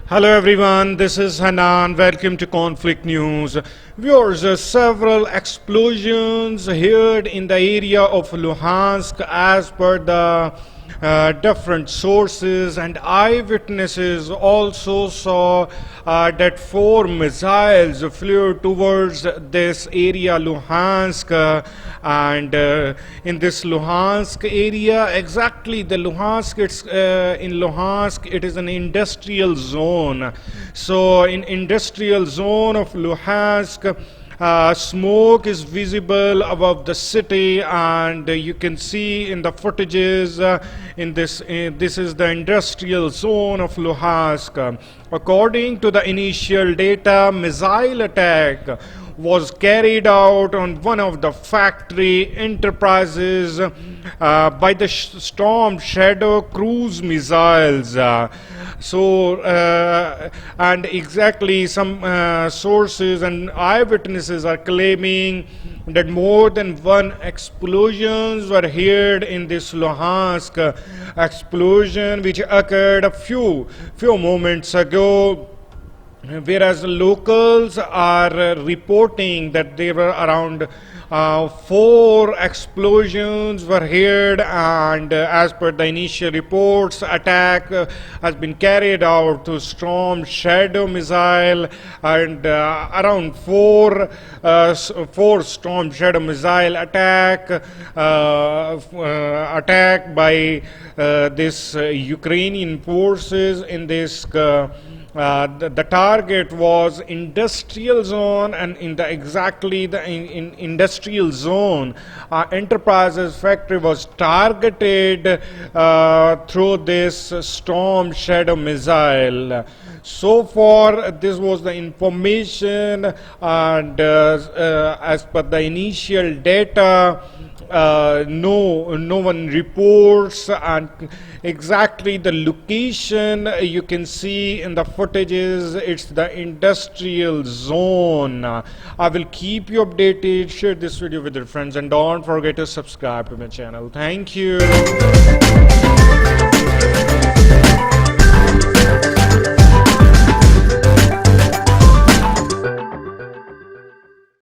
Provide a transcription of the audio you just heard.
Hello everyone, this is Hanan. Welcome to Conflict News. Viewers, several explosions heard in the area of Luhansk as per the different sources, and eyewitnesses also saw that 4 missiles flew towards this area Luhansk, and in this Luhansk area, exactly the Luhansk, in Luhansk it is an industrial zone. So in industrial zone of Luhansk, smoke is visible above the city, and you can see in the footages in this is the industrial zone of Luhansk. According to the initial data, missile attack was carried out on one of the factory enterprises by the Storm Shadow cruise missiles. And exactly some sources and eyewitnesses are claiming that more than one explosions were heard in this Luhansk explosion, which occurred a few moments ago, whereas locals are reporting that there were around 4 explosions were heard, and as per the initial reports, attack has been carried out to Storm Shadow missile, and around 4 Storm Shadow missile attack by this Ukrainian forces in this the target was industrial zone, and in industrial zone, enterprises factory was targeted through this Storm Shadow missile. So far, this was the information, and as per the initial data, no one reports, and exactly the location you can see in the footages. It's the industrial zone. I will keep you updated. Share this video with your friends, and don't forget to subscribe to my channel. Thank you.